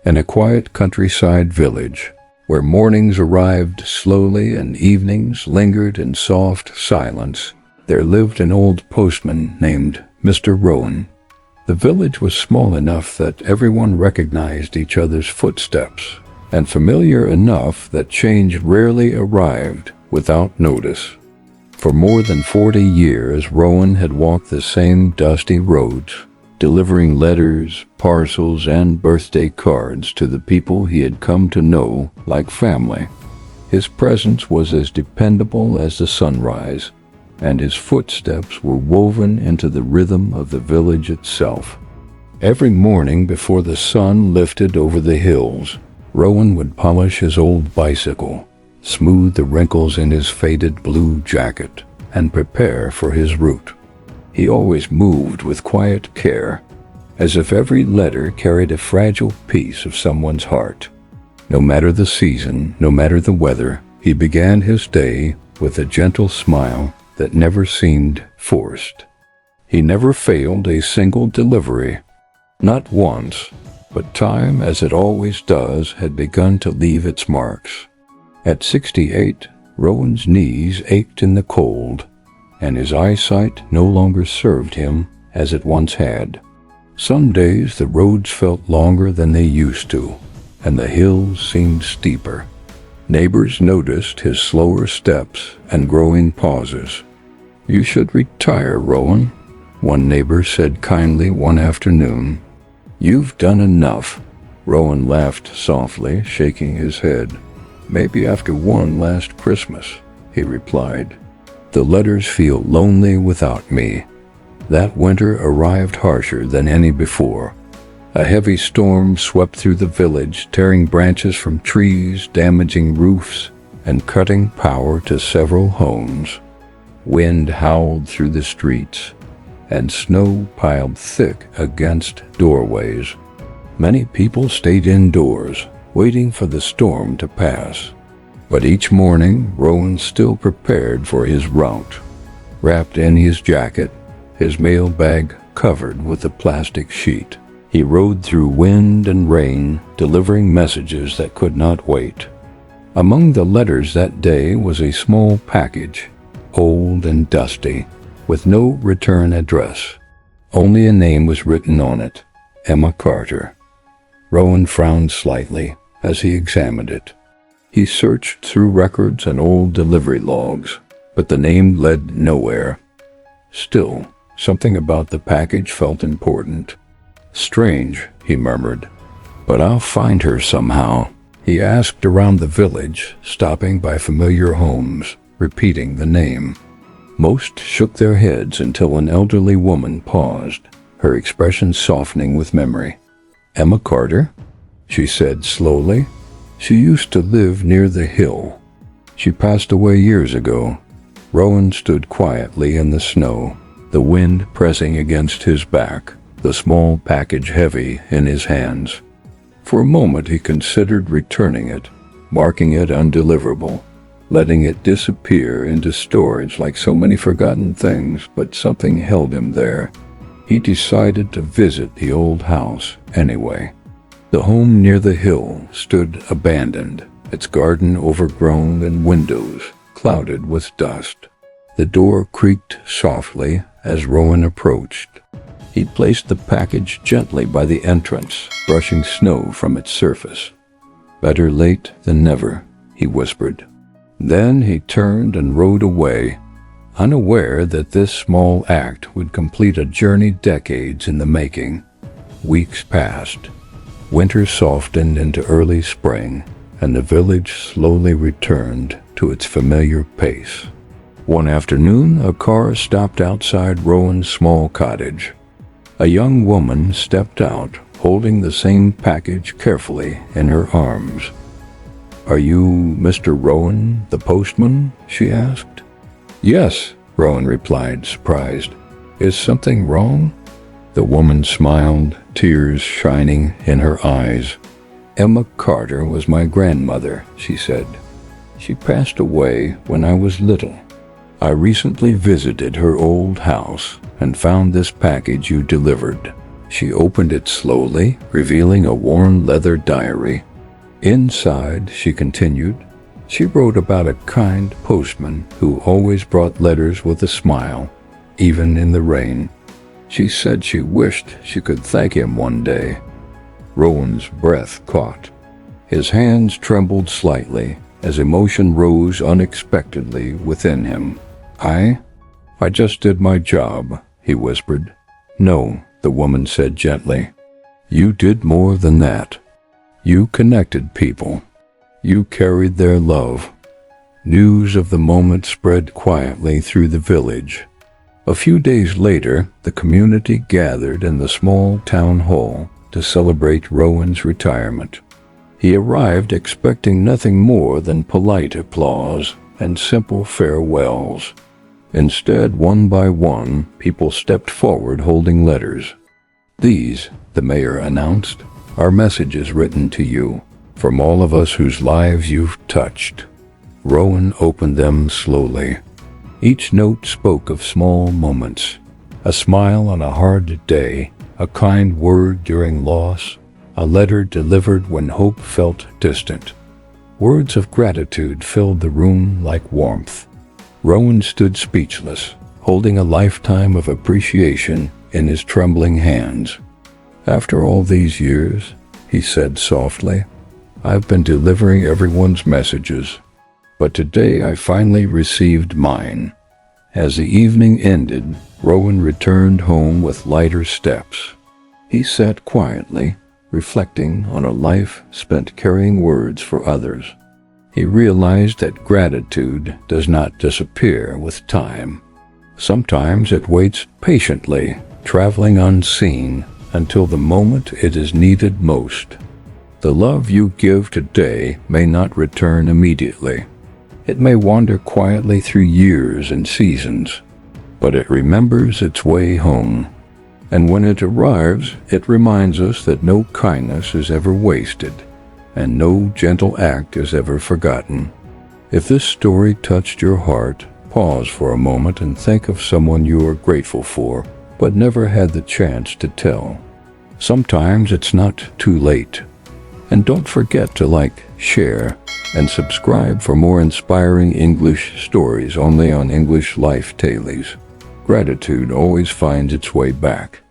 In a quiet countryside village, where mornings arrived slowly and evenings lingered in soft silence, there lived an old postman named Mr. Rowan. The village was small enough that everyone recognized each other's footsteps, and familiar enough that change rarely arrived without notice. For more than 40 years, Rowan had walked the same dusty roads, delivering letters, parcels, and birthday cards to the people he had come to know like family. His presence was as dependable as the sunrise, and his footsteps were woven into the rhythm of the village itself. Every morning before the sun lifted over the hills, Rowan would polish his old bicycle, smooth the wrinkles in his faded blue jacket, and prepare for his route. He always moved with quiet care, as if every letter carried a fragile piece of someone's heart. No matter the season, no matter the weather, he began his day with a gentle smile that never seemed forced. He never failed a single delivery. Not once, but time, as it always does, had begun to leave its marks. At 68, Rowan's knees ached in the cold, and his eyesight no longer served him as it once had. Some days the roads felt longer than they used to, and the hills seemed steeper. Neighbors noticed his slower steps and growing pauses. "You should retire, Rowan," one neighbor said kindly one afternoon. "You've done enough." Rowan laughed softly, shaking his head. "Maybe after one last Christmas," he replied. "The letters feel lonely without me." That winter arrived harsher than any before. A heavy storm swept through the village, tearing branches from trees, damaging roofs, and cutting power to several homes. Wind howled through the streets, and snow piled thick against doorways. Many people stayed indoors, waiting for the storm to pass. But each morning, Rowan still prepared for his route. Wrapped in his jacket, his mail bag covered with a plastic sheet, he rode through wind and rain, delivering messages that could not wait. Among the letters that day was a small package, old and dusty, with no return address. Only a name was written on it, Emma Carter. Rowan frowned slightly as he examined it. He searched through records and old delivery logs, but the name led nowhere. Still, something about the package felt important. "Strange," he murmured, "but I'll find her somehow." He asked around the village, stopping by familiar homes, repeating the name. Most shook their heads until an elderly woman paused, her expression softening with memory. "Emma Carter?" she said slowly. "She used to live near the hill. She passed away years ago." Rowan stood quietly in the snow, the wind pressing against his back, the small package heavy in his hands. For a moment he considered returning it, marking it undeliverable, letting it disappear into storage like so many forgotten things, but something held him there. He decided to visit the old house anyway. The home near the hill stood abandoned, its garden overgrown and windows clouded with dust. The door creaked softly as Rowan approached. He placed the package gently by the entrance, brushing snow from its surface. "Better late than never," he whispered. Then he turned and rode away, unaware that this small act would complete a journey decades in the making. Weeks passed. Winter softened into early spring, and the village slowly returned to its familiar pace. One afternoon, a car stopped outside Rowan's small cottage. A young woman stepped out, holding the same package carefully in her arms. "Are you Mr. Rowan, the postman?" she asked. "Yes," Rowan replied, surprised. "Is something wrong?" The woman smiled, tears shining in her eyes. "Emma Carter was my grandmother," she said. "She passed away when I was little. I recently visited her old house and found this package you delivered." She opened it slowly, revealing a worn leather diary. Inside, she continued, she wrote about a kind postman who always brought letters with a smile, even in the rain. She said she wished she could thank him one day. Rowan's breath caught. His hands trembled slightly as emotion rose unexpectedly within him. I just did my job, he whispered. No, the woman said gently. You did more than that. You connected people. You carried their love. News of the moment spread quietly through the village. A few days later, the community gathered in the small town hall to celebrate Rowan's retirement. He arrived expecting nothing more than polite applause and simple farewells. Instead, one by one, people stepped forward holding letters. These, the mayor announced, are messages written to you from all of us whose lives you've touched. Rowan opened them slowly. Each note spoke of small moments, a smile on a hard day, a kind word during loss, a letter delivered when hope felt distant. Words of gratitude filled the room like warmth. Rowan stood speechless, holding a lifetime of appreciation in his trembling hands. After all these years, he said softly, I've been delivering everyone's messages, but today I finally received mine. As the evening ended, Rowan returned home with lighter steps. He sat quietly, reflecting on a life spent carrying words for others. He realized that gratitude does not disappear with time. Sometimes it waits patiently, traveling unseen until the moment it is needed most. The love you give today may not return immediately. It may wander quietly through years and seasons, but it remembers its way home. And when it arrives, it reminds us that no kindness is ever wasted, and no gentle act is ever forgotten. If this story touched your heart, pause for a moment and think of someone you are grateful for, but never had the chance to tell. Sometimes it's not too late. And don't forget to like, share, and subscribe for more inspiring English stories only on English Life Dailies. Gratitude always finds its way back.